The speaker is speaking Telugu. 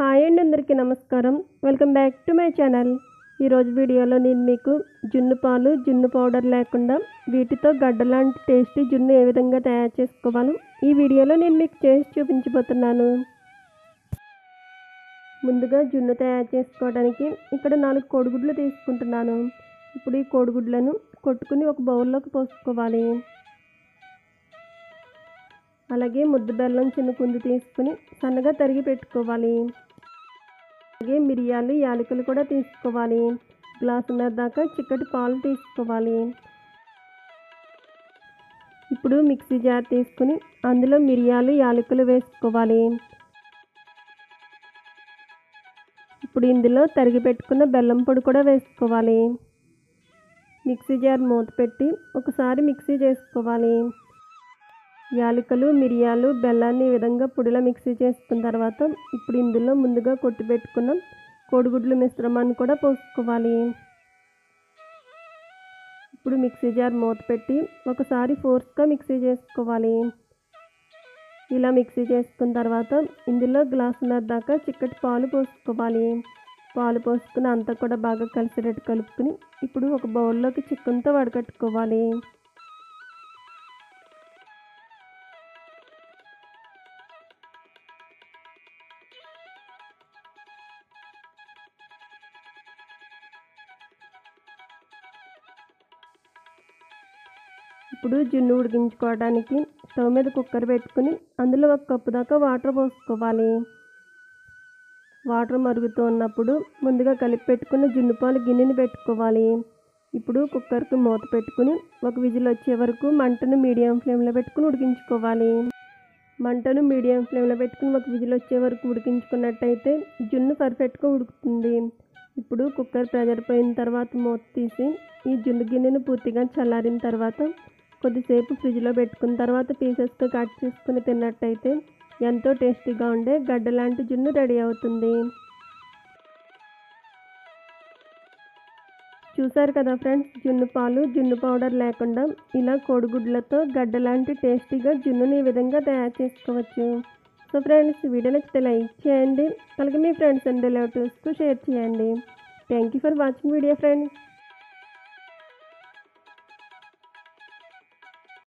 హాయ్ అండి, అందరికీ నమస్కారం. Welcome back to my channel. ఈరోజు వీడియోలో నేను మీకు జున్ను పాలు, జున్ను పౌడర్ లేకుండా వీటితో గడ్డలాంటి టేస్టీ జున్ను ఏ విధంగా తయారు చేసుకోవాలో ఈ వీడియోలో నేను మీకు చేసి చూపించబోతున్నాను. ముందుగా జున్ను తయారు చేసుకోవడానికి ఇక్కడ 4 కోడిగుడ్లు తీసుకుంటున్నాను. ఇప్పుడు ఈ కోడిగుడ్లను కొట్టుకుని ఒక బౌల్లోకి పోసుకోవాలి. అలాగే ముద్ద బెల్లం చిన్న కుందు తీసుకుని సన్నగా తరిగి పెట్టుకోవాలి. అలాగే మిరియాలు, యాలకులు కూడా తీసుకోవాలి. గ్లాసున్నర దాకా చిక్కటి పాలు తీసుకోవాలి. ఇప్పుడు మిక్సీ జార్ తీసుకుని అందులో మిరియాలు, యాలకులు వేసుకోవాలి. ఇప్పుడు ఇందులో తరిగి పెట్టుకున్న బెల్లం పొడి కూడా వేసుకోవాలి. మిక్సీ జార్ మూత పెట్టి ఒకసారి మిక్సీ చేసుకోవాలి. యాలకులు, మిరియాలు, బెల్లాన్ని ఈ విధంగా పొడిలా మిక్సీ చేసుకున్న తర్వాత ఇప్పుడు ఇందులో ముందుగా కొట్టి పెట్టుకున్న కోడిగుడ్ల మిశ్రమాన్ని కూడా పోసుకోవాలి. ఇప్పుడు మిక్సీ జార్ మూత పెట్టి ఒకసారి ఫోర్స్గా మిక్సీ చేసుకోవాలి. ఇలా మిక్సీ చేసుకున్న తర్వాత ఇందులో గ్లాసున్నర దాకా చిక్కటి పాలు పోసుకోవాలి. పాలు పోసుకుని అంతా కూడా బాగా కలిసేటట్టు కలుపుకుని ఇప్పుడు ఒక బౌల్లోకి చికెన్తో వడకట్టుకోవాలి. ఇప్పుడు జున్ను ఉడికించుకోవడానికి స్టవ్ మీద కుక్కర్ పెట్టుకుని అందులో 1 కప్పు దాకా వాటర్ పోసుకోవాలి. వాటర్ మరుగుతూ ఉన్నప్పుడు ముందుగా కలిపి పెట్టుకున్న జున్ను పాలు గిన్నెని పెట్టుకోవాలి. ఇప్పుడు కుక్కర్కి మూత పెట్టుకుని 1 విజిల్ వచ్చే వరకు మంటను మీడియం ఫ్లేమ్లో పెట్టుకుని ఉడికించుకోవాలి. మంటను మీడియం ఫ్లేమ్లో పెట్టుకుని 1 విజిల్ వచ్చే వరకు ఉడికించుకున్నట్టయితే జున్ను పర్ఫెక్ట్గా ఉడుకుతుంది. ఇప్పుడు కుక్కర్ ప్రెజర్ పోయిన తర్వాత మూత తీసి ఈ జున్ను గిన్నెను పూర్తిగా చల్లారిన తర్వాత కొద్దిసేపు ఫ్రిడ్జ్లో పెట్టుకున్న తర్వాత పీసెస్గా కట్ చేసుకుని తిన్నట్టయితే ఎంతో టేస్టీగా ఉండే గడ్డలాంటి జున్ను రెడీ అవుతుంది. చూసారు కదా ఫ్రెండ్స్, జున్ను పాలు, జున్ను పౌడర్ లేకుండా ఇలా కోడిగుడ్లతో గడ్డలాంటి టేస్టీగా జున్నుని ఈ విధంగా తయారు చేసుకోవచ్చు. సో ఫ్రెండ్స్, వీడియో నచ్చితే లైక్ చేయండి. అలాగే మీ ఫ్రెండ్స్ అండ్ రిలేటివ్స్కు షేర్ చేయండి. Thank you for watching video friends.